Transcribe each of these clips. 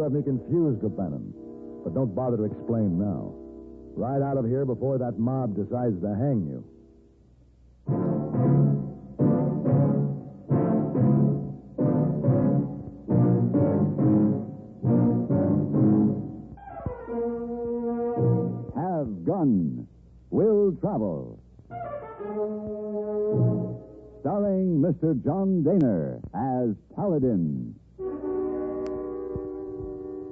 have me confused, good Bannon. But don't bother to explain now. Ride out of here before that mob decides to hang you. Have Gun. Will Travel. Starring Mr. John Dehner as Paladin.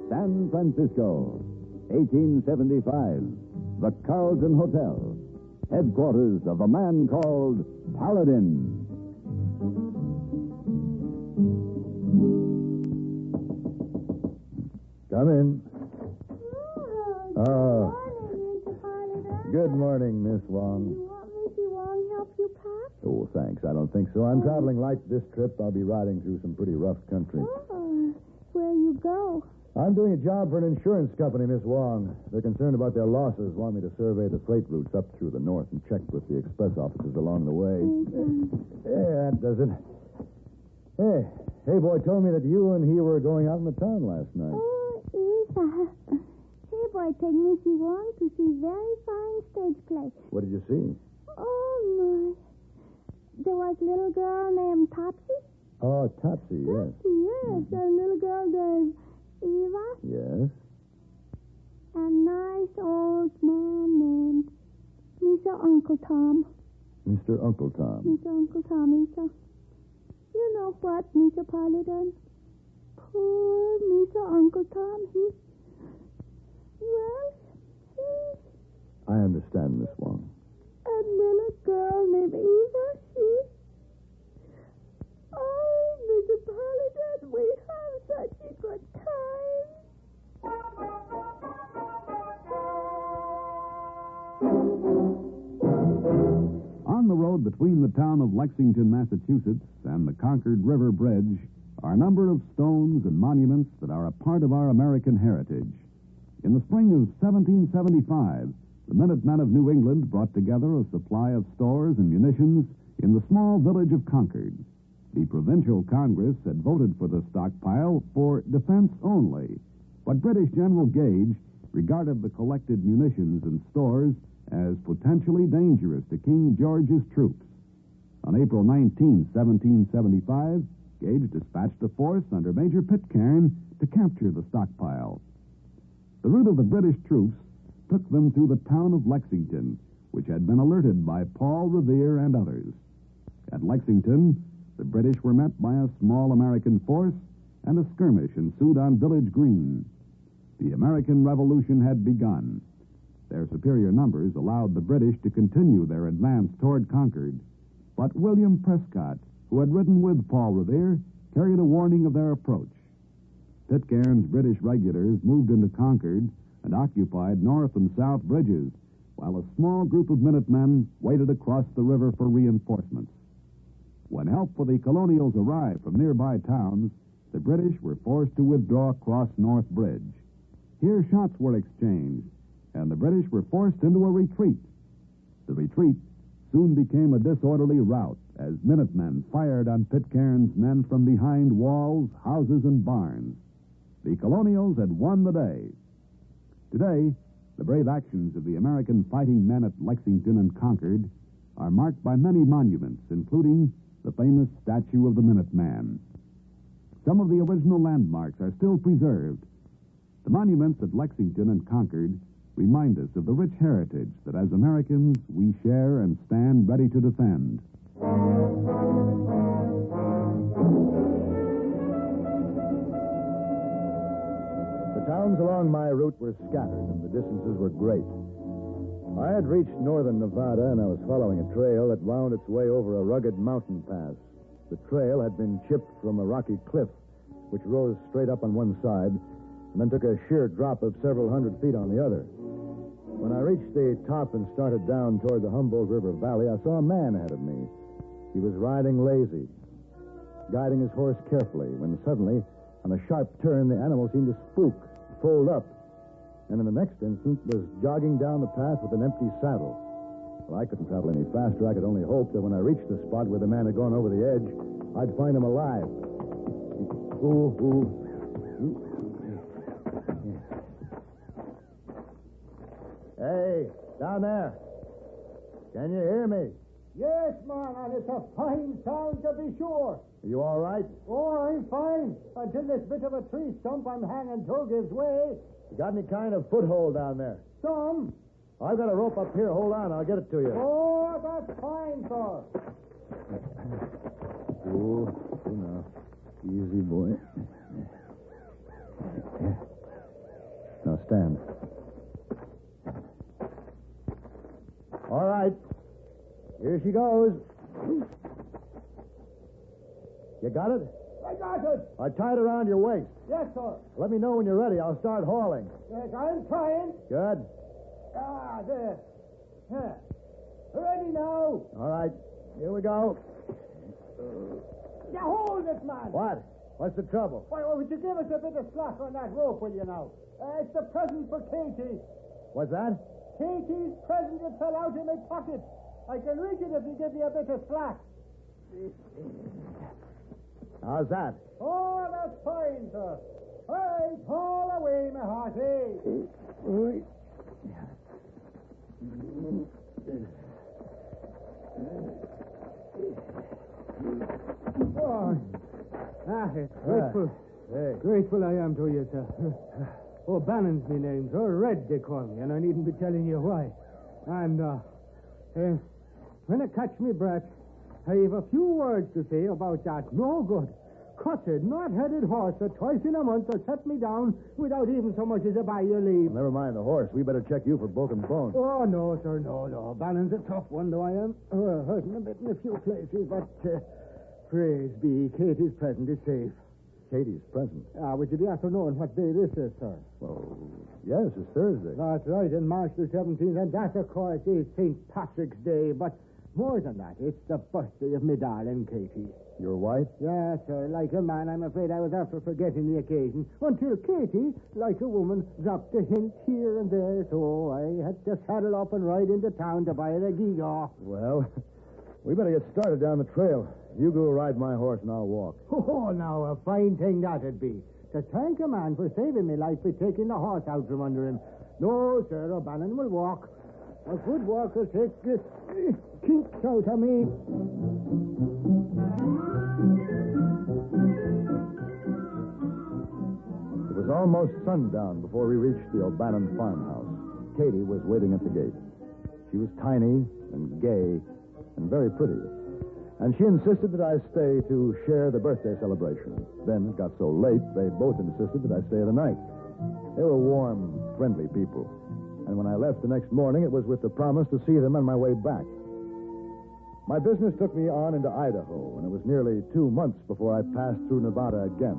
San Francisco, 1875. The Carlton Hotel. Headquarters of a man called Paladin. Come in. Oh. Good morning, Mr. Paladin. Good morning, Miss Wong. You want Missy Wong help you pack? Oh, thanks. I don't think so. I'm traveling light this trip. I'll be riding through some pretty rough country. Oh, where you go? I'm doing a job for an insurance company, Miss Wong. They're concerned about their losses, want me to survey the freight routes up through the north and check with the express offices along the way. Yeah, that does it. Hey, boy told me that you and he were going out in the town last night. Oh, yes. Hey, boy, take Missy Wong to see very fine stage play. What did you see? Oh, my. There was a little girl named Topsy. Oh, Topsy, yes. Topsy, yes. A little girl named Eva. Yes? A nice old man named Mr. Uncle Tom. Mr. Uncle Tom. Mr. Uncle Tom, Mr. You know what, Mr. Paladin? Poor Mr. Uncle Tom, he... I understand, Miss Wong. A little girl named Eva, she... Oh, Mr. Paladin, we have such a good time. On the road between the town of Lexington, Massachusetts, and the Concord River Bridge are a number of stones and monuments that are a part of our American heritage. In the spring of 1775, the Minutemen of New England brought together a supply of stores and munitions in the small village of Concord. The Provincial Congress had voted for the stockpile for defense only, but British General Gage regarded the collected munitions and stores as potentially dangerous to King George's troops. On April 19, 1775, Gage dispatched a force under Major Pitcairn to capture the stockpile. The route of the British troops took them through the town of Lexington, which had been alerted by Paul Revere and others. At Lexington, the British were met by a small American force, and a skirmish ensued on Village Green. The American Revolution had begun. Their superior numbers allowed the British to continue their advance toward Concord, but William Prescott, who had ridden with Paul Revere, carried a warning of their approach. Pitcairn's British regulars moved into Concord and occupied north and south bridges, while a small group of Minutemen waited across the river for reinforcements. When help for the colonials arrived from nearby towns, the British were forced to withdraw across North Bridge. Here shots were exchanged, and the British were forced into a retreat. The retreat soon became a disorderly rout as Minutemen fired on Pitcairn's men from behind walls, houses, and barns. The colonials had won the day. Today, the brave actions of the American fighting men at Lexington and Concord are marked by many monuments, including the famous statue of the Minuteman. Some of the original landmarks are still preserved. The monuments at Lexington and Concord remind us of the rich heritage that as Americans we share and stand ready to defend. The towns along my route were scattered, and the distances were great. I had reached northern Nevada, and I was following a trail that wound its way over a rugged mountain pass. The trail had been chipped from a rocky cliff, which rose straight up on one side, and then took a sheer drop of several hundred feet on the other. When I reached the top and started down toward the Humboldt River Valley, I saw a man ahead of me. He was riding lazy, guiding his horse carefully, when suddenly, on a sharp turn, the animal seemed to spook, fold up, and in the next instant was jogging down the path with an empty saddle. Well, I couldn't travel any faster. I could only hope that when I reached the spot where the man had gone over the edge, I'd find him alive. Hey, down there. Can you hear me? Yes, man, and it's a fine sound to be sure. Are you all right? Oh, I'm fine. Until this bit of a tree stump I'm hanging to gives way. You got any kind of foothold down there? Some. I've got a rope up here. Hold on, I'll get it to you. Oh, that's fine, sir. Oh, now. Easy, boy. Now stand. All right. Here she goes. You got it? I got it. I tied around your waist. Yes, sir. Let me know when you're ready. I'll start hauling. Yes, I'm trying. Good. Ah, there. Huh. Ready now. All right. Here we go. Now hold it, man. What? What's the trouble? Why, would you give us a bit of slack on that rope, will you now? It's the present for Katie. What's that? Katie's present that fell out in my pocket. I can reach it if you give me a bit of slack. How's that? Oh, that's fine, sir. Hey, haul away, my hearty. Oh, grateful. Hey. Grateful I am to you, sir. Oh, Bannon's my name, sir. Red, they call me, and I needn't be telling you why. And, when I catch me breath, I have a few words to say about that no good, cussed, not-headed horse that twice in a month has set me down without even so much as a by your leave. Never mind the horse. We better check you for broken bones. Oh, no, sir, no. Bannon's a tough one, though I am. Hurting a bit in a few places, but praise be, Katie's present is safe. Katie's present. Would you be after knowing what day this is, sir? Well, yes, it's Thursday. That's right, in March the 17th, and that, of course, is St. Patrick's Day, but more than that, it's the birthday of me darling Katie. Your wife? Yes, sir. Like a man, I'm afraid I was after forgetting the occasion, until Katie, like a woman, dropped a hint here and there, so I had to saddle up and ride into town to buy her a gewgaw. Well, we better get started down the trail. You go ride my horse and I'll walk. Oh, now, a fine thing that'd be. To thank a man for saving me life by taking the horse out from under him. No, sir, O'Bannon will walk. A good walker takes the kinks out of me. It was almost sundown before we reached the O'Bannon farmhouse. Katie was waiting at the gate. She was tiny and gay and very pretty. And she insisted that I stay to share the birthday celebration. Then it got so late, they both insisted that I stay the night. They were warm, friendly people. And when I left the next morning, it was with the promise to see them on my way back. My business took me on into Idaho, and it was nearly 2 months before I passed through Nevada again.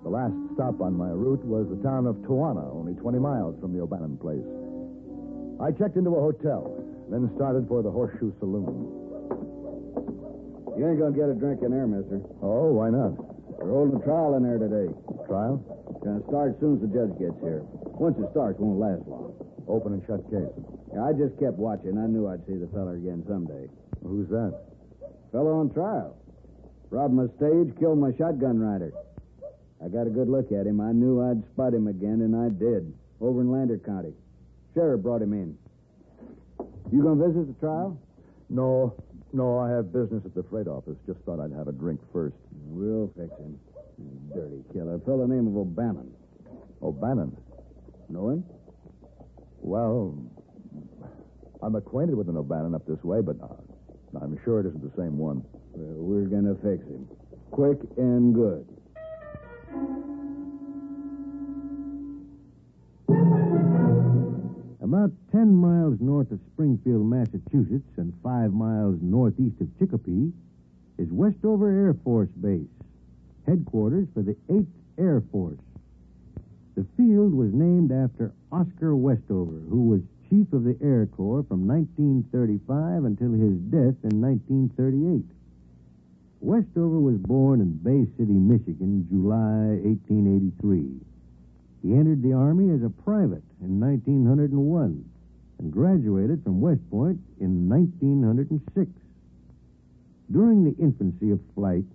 The last stop on my route was the town of Toana, only 20 miles from the O'Bannon place. I checked into a hotel, then started for the Horseshoe Saloon. You ain't gonna get a drink in there, mister. Oh, why not? We're holding a trial in there today. Trial? Gonna start as soon as the judge gets here. Once it starts, won't last long. Open and shut case. Yeah, I just kept watching. I knew I'd see the fella again someday. Who's that? Fella on trial. Robbed my stage, killed my shotgun rider. I got a good look at him. I knew I'd spot him again, and I did. Over in Lander County. Sheriff brought him in. You gonna visit the trial? No, I have business at the freight office. Just thought I'd have a drink first. We'll fix him. Dirty killer. A fella named O'Bannon. O'Bannon? Know him? Well, I'm acquainted with an O'Bannon up this way, but I'm sure it isn't the same one. Well, we're gonna fix him. Quick and good. About 10 miles north of Springfield, Massachusetts, and 5 miles northeast of Chicopee is Westover Air Force Base, headquarters for the 8th Air Force. The field was named after Oscar Westover, who was Chief of the Air Corps from 1935 until his death in 1938. Westover was born in Bay City, Michigan, July 1883. He entered the Army as a private in 1901 and graduated from West Point in 1906. During the infancy of flight,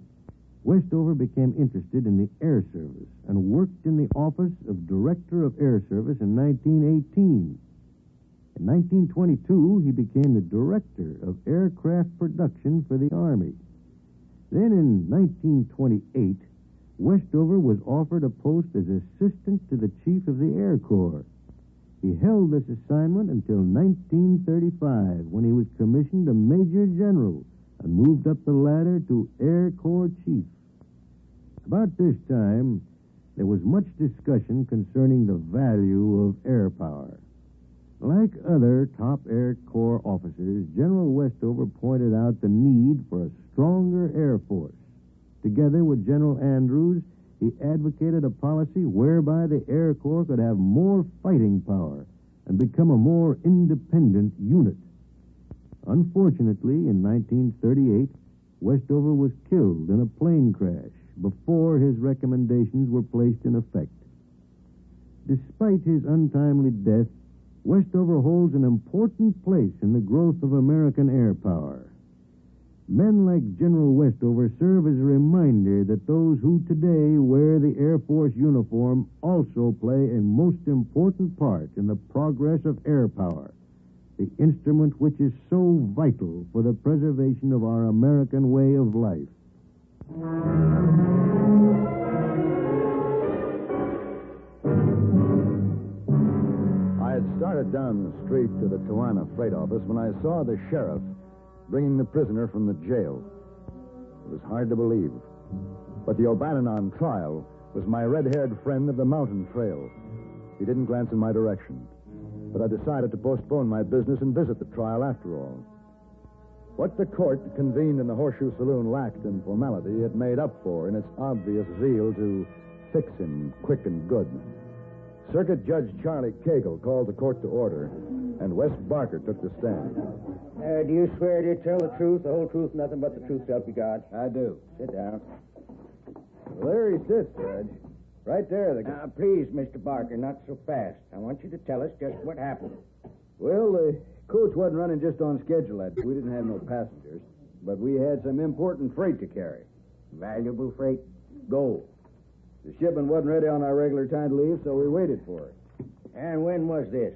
Westover became interested in the Air Service and worked in the office of Director of Air Service in 1918. In 1922, he became the director of aircraft production for the Army. Then in 1928, Westover was offered a post as assistant to the chief of the Air Corps. He held this assignment until 1935, when he was commissioned a major general and moved up the ladder to Air Corps chief. About this time, there was much discussion concerning the value of air power. Like other top Air Corps officers, General Westover pointed out the need for a stronger Air Force. Together with General Andrews, he advocated a policy whereby the Air Corps could have more fighting power and become a more independent unit. Unfortunately, in 1938, Westover was killed in a plane crash before his recommendations were placed in effect. Despite his untimely death, Westover holds an important place in the growth of American air power. Men like General Westover serve as a reminder that those who today wear the Air Force uniform also play a most important part in the progress of air power, the instrument which is so vital for the preservation of our American way of life. I had started down the street to the Tijuana freight office when I saw the sheriff bringing the prisoner from the jail. It was hard to believe. But the O'Bannon on trial was my red-haired friend of the mountain trail. He didn't glance in my direction. But I decided to postpone my business and visit the trial after all. What the court convened in the Horseshoe Saloon lacked in formality, it made up for in its obvious zeal to fix him quick and good. Circuit Judge Charlie Cagle called the court to order, and Wes Barker took the stand. Do you swear to tell the truth, the whole truth, nothing but the truth, so help you God? I do. Sit down. Well, there he sits, Judge. Right there. Now, please, Mr. Barker, not so fast. I want you to tell us just what happened. Well, the coach wasn't running just on schedule that day. We didn't have no passengers, but we had some important freight to carry. Valuable freight? Gold. The shipment wasn't ready on our regular time to leave, so we waited for it. And when was this?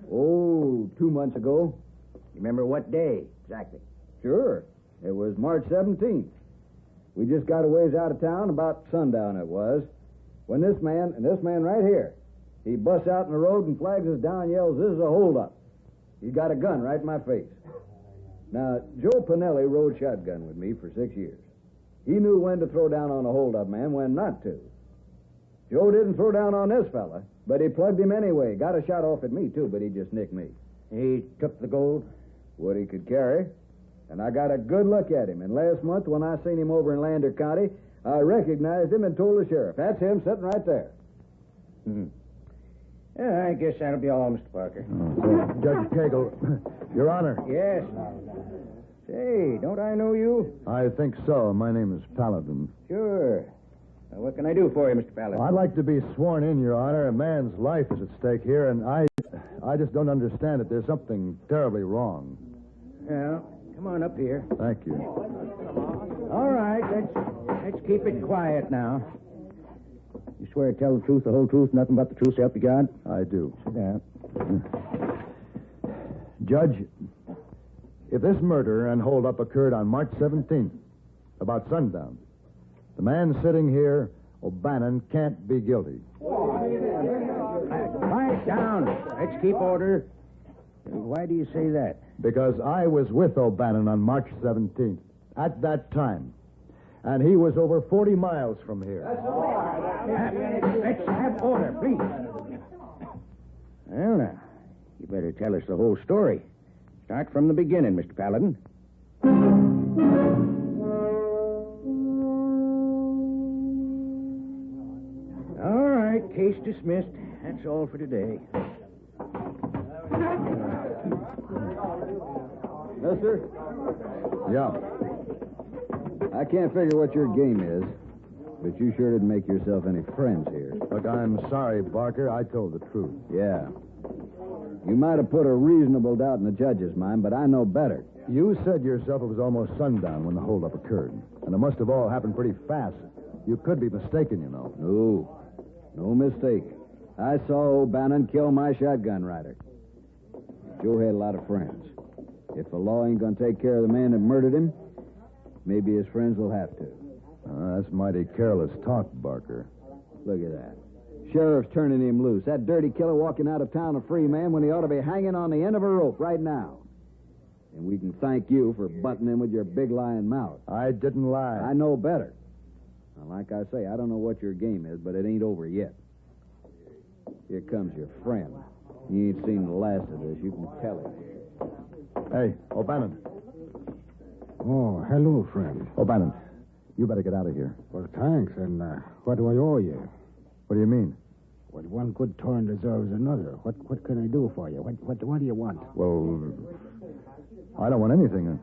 Oh, 2 months ago. You remember what day exactly? Sure. It was March 17th. We just got a ways out of town, about sundown it was, when this man right here, he busts out in the road and flags us down and yells, "This is a holdup." He got a gun right in my face. Now, Joe Pinelli rode shotgun with me for 6 years. He knew when to throw down on a holdup man, when not to. Joe didn't throw down on this fella, but he plugged him anyway. Got a shot off at me, too, but he just nicked me. He took the gold? What he could carry. And I got a good look at him. And last month, when I seen him over in Lander County, I recognized him and told the sheriff. That's him sitting right there. Mm-hmm. Yeah, I guess that'll be all, Mr. Parker. Judge Cagle, Your Honor. Yes. Say, don't I know you? I think so. My name is Paladin. Sure. Now, what can I do for you, Mr. Paladin? I'd like to be sworn in, Your Honor. A man's life is at stake here, and I just don't understand it. There's something terribly wrong. Well, come on up here. Thank you. All right, let's keep it quiet now. You swear to tell the truth, the whole truth, nothing but the truth, so help you God? I do. Sit down. Judge, if this murder and holdup occurred on March 17th, about sundown, the man sitting here, O'Bannon, can't be guilty. Quiet down. Let's keep order. Why do you say that? Because I was with O'Bannon on March 17th, at that time. And he was over 40 miles from here. Let's have order, please. Well, now, you better tell us the whole story. Start from the beginning, Mr. Paladin. All right, case dismissed. That's all for today. Mister? Yeah. I can't figure what your game is, but you sure didn't make yourself any friends here. Look, I'm sorry, Barker. I told the truth. Yeah. You might have put a reasonable doubt in the judge's mind, but I know better. You said yourself it was almost sundown when the holdup occurred. And it must have all happened pretty fast. You could be mistaken, you know. No mistake. I saw O'Bannon kill my shotgun rider. Joe had a lot of friends. If the law ain't going to take care of the man that murdered him, maybe his friends will have to. That's mighty careless talk, Barker. Look at that. Sheriff's turning him loose. That dirty killer walking out of town a free man when he ought to be hanging on the end of a rope right now. And we can thank you for butting in with your big lying mouth. I didn't lie. I know better. Now, like I say, I don't know what your game is, but it ain't over yet. Here comes your friend. He ain't seen the last of this. You can tell him. Hey, O'Bannon. Oh, hello, friend. O'Bannon, you better get out of here. Well, thanks. And what do I owe you? What do you mean? Well, one good turn deserves another. What can I do for you? What do you want? Well, I don't want anything.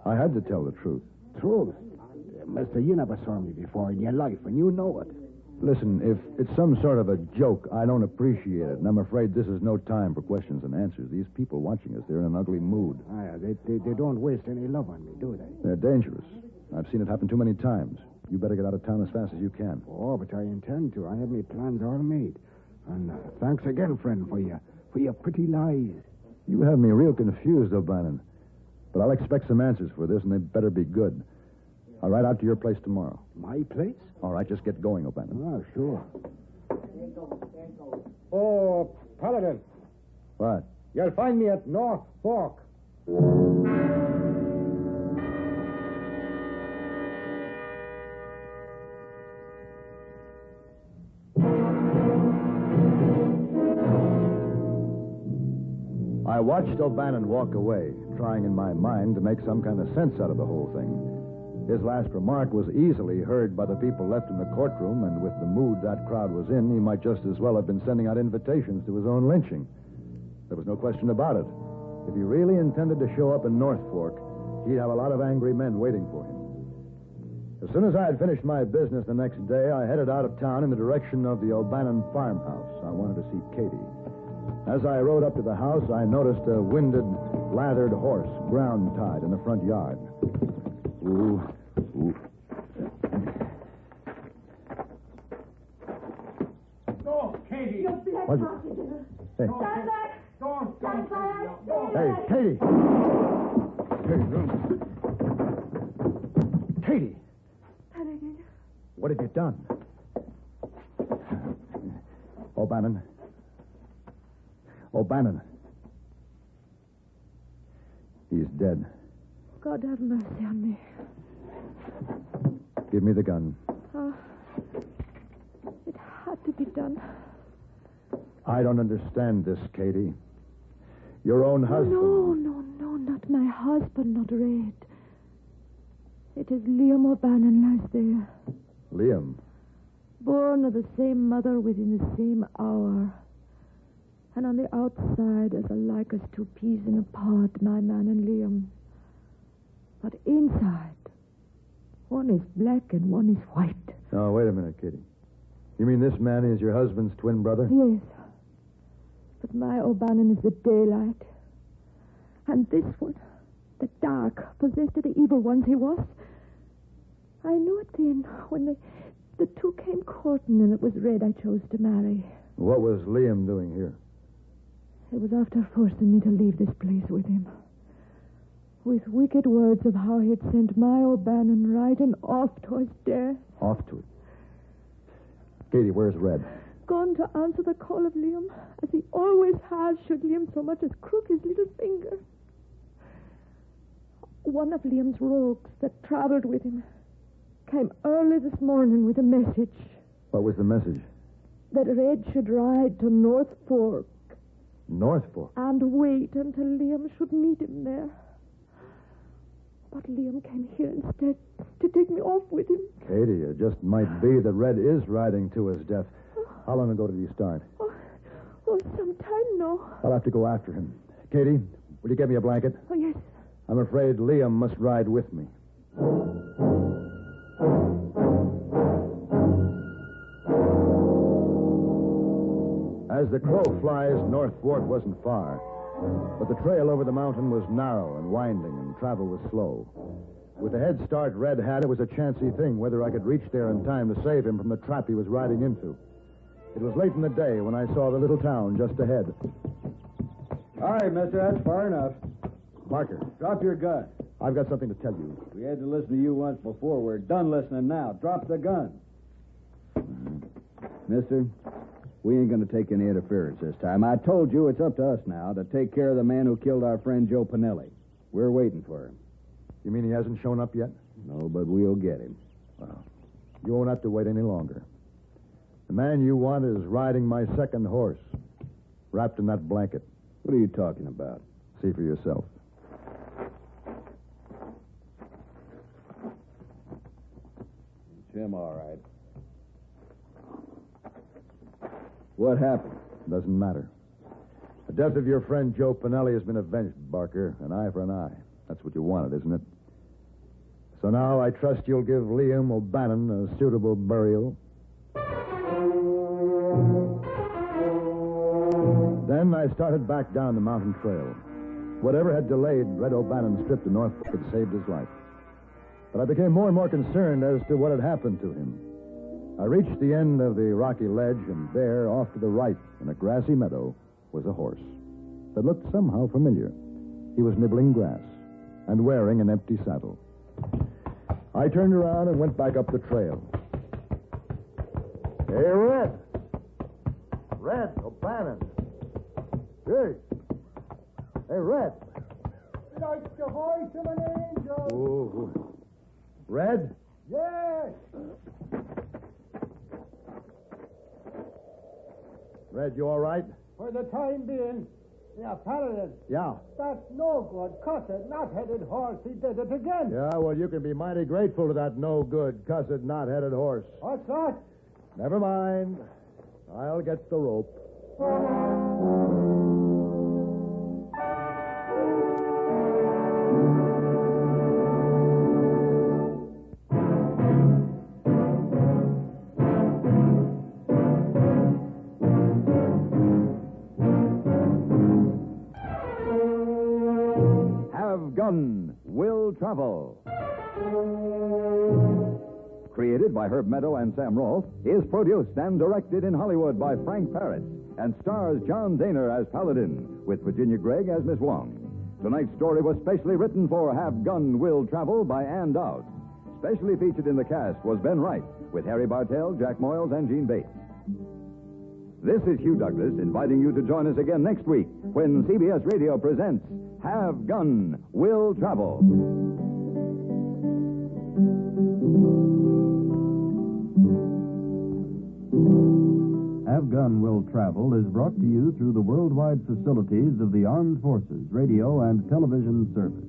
I had to tell the truth. Truth? Mister, you never saw me before in your life, and you know it. Listen, if it's some sort of a joke, I don't appreciate it, and I'm afraid this is no time for questions and answers. These people watching us, they're in an ugly mood. They don't waste any love on me, do they? They're dangerous. I've seen it happen too many times. You better get out of town as fast as you can. Oh, but I intend to. I have my plans all made. And thanks again, friend, for your pretty lies. You have me real confused, O'Bannon. But I'll expect some answers for this, and they better be good. I'll ride out to your place tomorrow. My place? All right, just get going, O'Bannon. Oh, sure. Oh, Paladin. What? You'll find me at North Fork. I watched O'Bannon walk away, trying in my mind to make some kind of sense out of the whole thing. His last remark was easily heard by the people left in the courtroom, and with the mood that crowd was in, he might just as well have been sending out invitations to his own lynching. There was no question about it. If he really intended to show up in North Fork, he'd have a lot of angry men waiting for him. As soon as I had finished my business the next day, I headed out of town in the direction of the O'Bannon farmhouse. I wanted to see Katie. As I rode up to the house, I noticed a winded, lathered horse ground-tied in the front yard. Ooh. No, Katie. You black What? hostages. Hey. Stand back. Don't. Stand back. Hey, Katie. Katie. Paladin. What have you done? O'Bannon. O'Bannon. He's dead. God have mercy on me. Give me the gun. It had to be done. I don't understand this, Katie. Your own husband. No, not my husband, not Red. It is Liam O'Bannon lies there. Liam. Born of the same mother within the same hour. And on the outside, as alike as two peas in a pod, my man and Liam. But inside, one is black and one is white. Oh, wait a minute, Katie. You mean this man is your husband's twin brother? Yes. But my O'Bannon is the daylight. And this one, the dark, possessed of the evil ones he was. I knew it then, when the two came courting and it was Red I chose to marry. What was Liam doing here? It was after forcing me to leave this place with him. With wicked words of how he'd sent my O'Bannon riding off to his death. Off to it. Katie, where's Red? Gone to answer the call of Liam, as he always has, should Liam so much as crook his little finger. One of Liam's rogues that traveled with him came early this morning with a message. What was the message? That Red should ride to North Fork. North Fork? And wait until Liam should meet him there. But Liam came here instead to take me off with him. Katie, it just might be that Red is riding to his death. How long ago did he start? Oh, some time now. I'll have to go after him. Katie, will you get me a blanket? Oh, yes. I'm afraid Liam must ride with me. As the crow flies, North Fork wasn't far. But the trail over the mountain was narrow and winding, and travel was slow. With the head start Red had, it was a chancy thing whether I could reach there in time to save him from the trap he was riding into. It was late in the day when I saw the little town just ahead. All right, mister, that's far enough. Barker, Drop your gun. I've got something to tell you. We had to listen to you once before. We're done listening now. Drop the gun. Mister, we ain't going to take any interference this time. I told you it's up to us now to take care of the man who killed our friend Joe Pinelli. We're waiting for him. You mean he hasn't shown up yet? No, but we'll get him. Well, you won't have to wait any longer. The man you want is riding my second horse, wrapped in that blanket. What are you talking about? See for yourself. It's him, all right. What happened? Doesn't matter. The death of your friend Joe Pinelli has been avenged, Barker. An eye for an eye. That's what you wanted, isn't it? So now I trust you'll give Liam O'Bannon a suitable burial. Then I started back down the mountain trail. Whatever had delayed Red O'Bannon's trip to Norfolk had saved his life. But I became more and more concerned as to what had happened to him. I reached the end of the rocky ledge, and there, off to the right, in a grassy meadow, was a horse that looked somehow familiar. He was nibbling grass and wearing an empty saddle. I turned around and went back up the trail. Hey, Red! Red O'Bannon! Hey! Hey, Red! Like the voice of an angel. Oh. Red? Yes. Red, you all right? For the time being. Yeah, Paladin. Yeah. That's no good. Cussed, not-headed horse. He did it again. Yeah, well, you can be mighty grateful to that no-good, cussed, knot-headed horse. What's that? Never mind. I'll get the rope. Gun Will Travel. Created by Herb Meadow and Sam Rolfe, is produced and directed in Hollywood by Frank Parrott and stars John Dehner as Paladin with Virginia Gregg as Miss Wong. Tonight's story was specially written for Have Gun Will Travel by Ann Dowd. Specially featured in the cast was Ben Wright with Harry Bartell, Jack Moyles, and Gene Bates. This is Hugh Douglas inviting you to join us again next week when CBS Radio presents Have Gun Will Travel. Have Gun Will Travel is brought to you through the worldwide facilities of the Armed Forces Radio and Television Service.